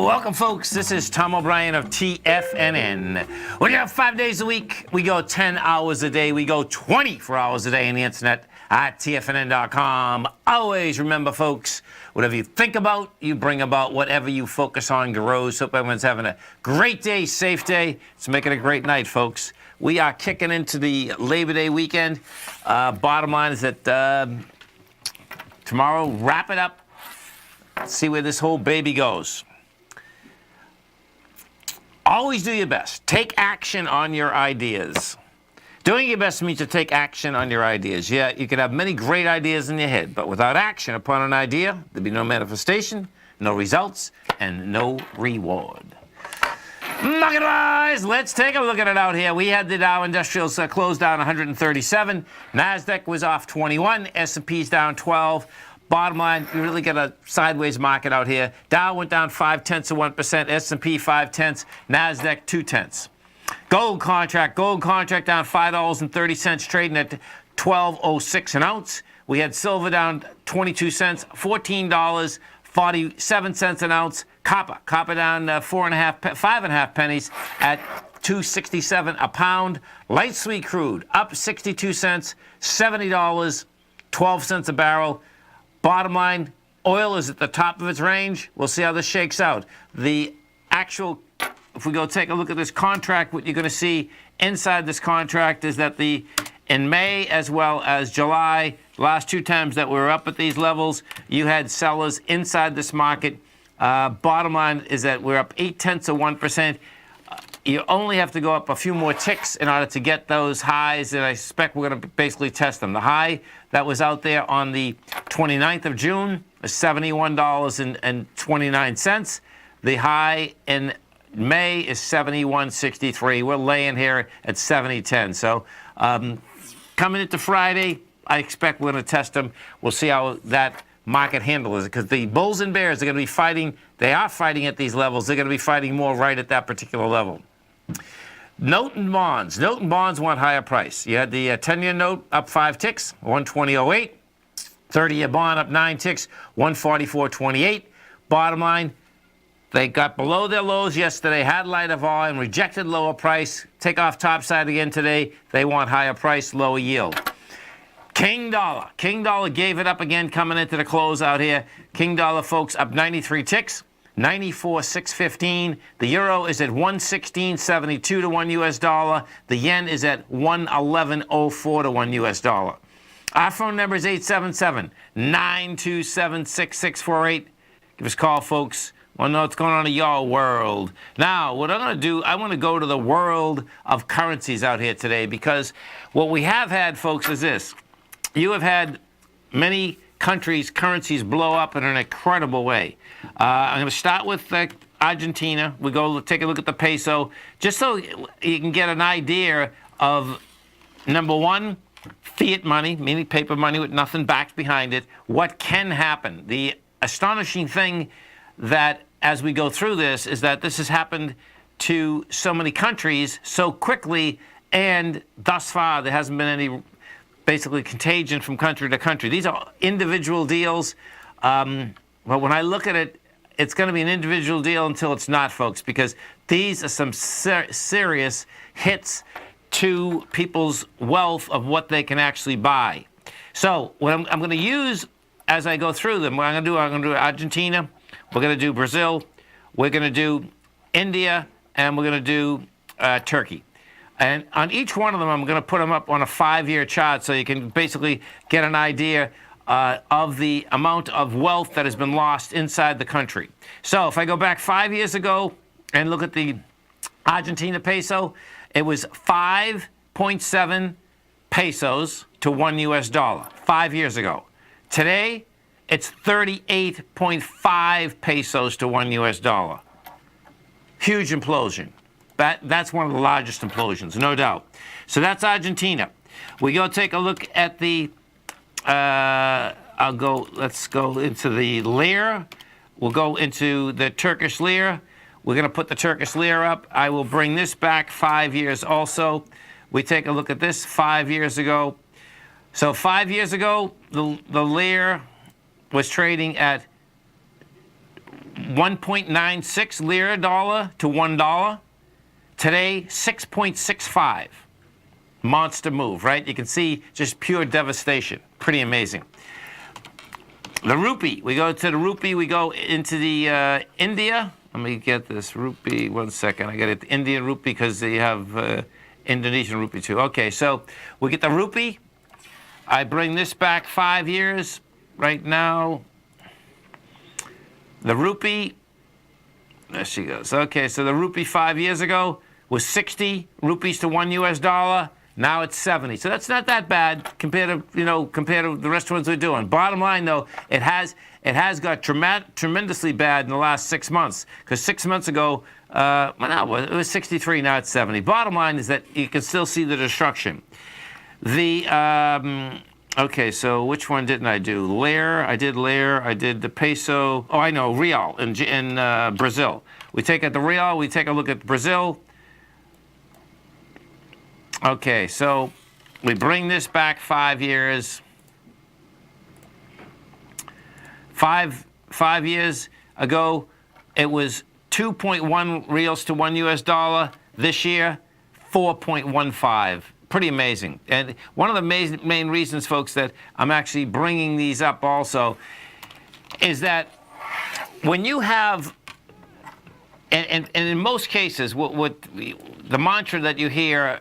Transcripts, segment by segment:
Welcome, folks. This is Tom O'Brien of TFNN. We go 5 days a week. We go 10 hours a day. We go 24 hours a day on the internet at TFNN.com. Always remember, folks, whatever you think about, you bring about. Whatever you focus on grows. Hope everyone's having a great day, safe day. It's making a great night, folks. We are kicking into the Labor Day weekend. Bottom line is that tomorrow, wrap it up. See where this whole baby goes. Always do your best. Take action on your ideas. Doing your best means to take action on your ideas. Yeah, you can have many great ideas in your head, but without action upon an idea, there'll be no manifestation, no results, and no reward. Market-wise, let's take a look at it out here. We had the Dow Industrials close down 137. NASDAQ was off 21. S&P's down 12. Bottom line, you really got a sideways market out here. Dow went down 0.5%, S&P 0.5, NASDAQ 0.2. Gold contract down $5.30, trading at $12.06 an ounce. We had silver down 22 cents, $14.47 an ounce. Copper down 5.5 pennies at $2.67 a pound. Light sweet crude up 62 cents, $70, 12 cents a barrel. Bottom line, oil is at the top of its range. We'll see how this shakes out. The actual, if we go take a look at this contract, what you're going to see inside this contract is that in May as well as July, last two times that we were up at these levels, you had sellers inside this market. Bottom line is that we're up 0.8%. You only have to go up a few more ticks in order to get those highs, and I suspect we're going to basically test them. The high that was out there on the 29th of June is $71.29. The high in May is $71.63. We're laying here at $70.10. So coming into Friday, I expect we're going to test them. We'll see how that market handles it, because the bulls and bears are going to be fighting. They are fighting at these levels. They're going to be fighting more right at that particular level. Note and bonds. Note and bonds want higher price. You had the 10-year note up 5 ticks, 120.08. 30-year bond up 9 ticks, 144.28. Bottom line, they got below their lows yesterday, had lighter volume, rejected lower price, take off topside again today. They want higher price, lower yield. King dollar. King dollar gave it up again coming into the close out here. King dollar, folks, up 93 ticks, 94.615. The euro is at 116.72 to $1 US. The yen is at 111.04 to $1 US. Our phone number is 877-927-6648. Give us a call, folks. Want to know what's going on in your world. Now, what I'm going to do, I want to go to the world of currencies out here today, because what we have had, folks, is this. You have had many countries' currencies blow up in an incredible way. I'm going to start with Argentina. We go take a look at the peso, just so you can get an idea of, number one, fiat money, meaning paper money with nothing backed behind it, what can happen. The astonishing thing that, as we go through this, is that this has happened to so many countries so quickly, and thus far there hasn't been any basically contagion from country to country. These are individual deals, but when I look at it, it's going to be an individual deal until it's not, folks, because these are some serious hits to people's wealth of what they can actually buy. So what I'm going to use as I go through them, what I'm going to do Argentina, we're going to do Brazil, we're going to do India, and we're going to do Turkey. And on each one of them, I'm going to put them up on a 5-year chart so you can basically get an idea of the amount of wealth that has been lost inside the country. So if I go back 5 years ago and look at the Argentina peso, it was 5.7 pesos to $1 US. 5 years ago. Today, it's 38.5 pesos to $1 US. Huge implosion. That's one of the largest implosions, no doubt. So that's Argentina. We go take a look at the, let's go into the lira. We'll go into the Turkish lira. We're going to put the Turkish lira up. I will bring this back 5 years also. We take a look at this 5 years ago. So 5 years ago, the lira was trading at 1.96 lira dollar to $1. Today, 6.65. Monster move, right? You can see just pure devastation. Pretty amazing. The rupee. We go to the rupee. We go into the India. Let me get this rupee. 1 second. I got it. Indian rupee because they have Indonesian rupee too. Okay, so we get the rupee. I bring this back 5 years. Right now, the rupee. There she goes. Okay, so the rupee 5 years ago was 60 rupees to $1. Now it's 70. So that's not that bad compared to the rest of what we're doing. Bottom line, though, it has got tremendously bad in the last 6 months. Because 6 months ago, well, no, it was 63. Now it's 70. Bottom line is that you can still see the destruction. Okay, so which one didn't I do? Lire. I did lire. I did the peso. Oh, I know, real in Brazil. We take at the real. We take a look at Brazil. Okay, so we bring this back 5 years. Five years ago, it was 2.1 reals to $1. This year, 4.15. Pretty amazing. And one of the main reasons, folks, that I'm actually bringing these up also is that when you have, and in most cases, what the mantra that you hear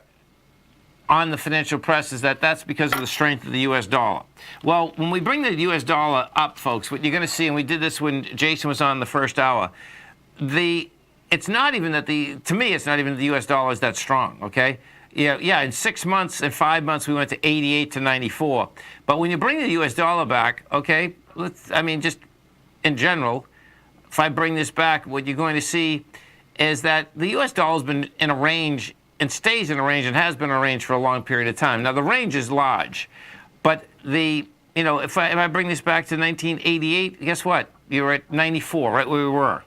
on the financial press is that that's because of the strength of the U.S. dollar. Well, when we bring the U.S. dollar up, folks, what you're going to see, and we did this when Jason was on the first hour, it's not even that to me, it's not even the U.S. dollar is that strong, okay? Yeah, in 6 months and 5 months, we went to 88 to 94. But when you bring the U.S. dollar back, okay, just in general, if I bring this back, what you're going to see is that the U.S. dollar has been in a range and stays in a range and has been in a range for a long period of time. Now, the range is large, but if I bring this back to 1988, guess what? You're at 94, right where we were.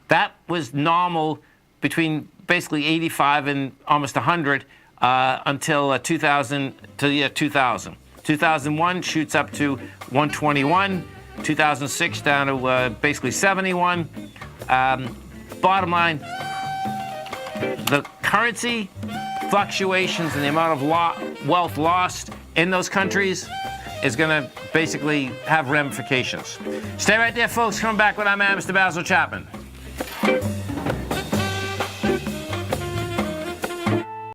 That was normal between basically 85 and almost 100 until 2000, to the year 2000. 2001 shoots up to 121. 2006 down to basically 71. Bottom line, the currency fluctuations and the amount of wealth lost in those countries is going to basically have ramifications. Stay right there, folks. Coming back with our man, Mr. Basil Chapman.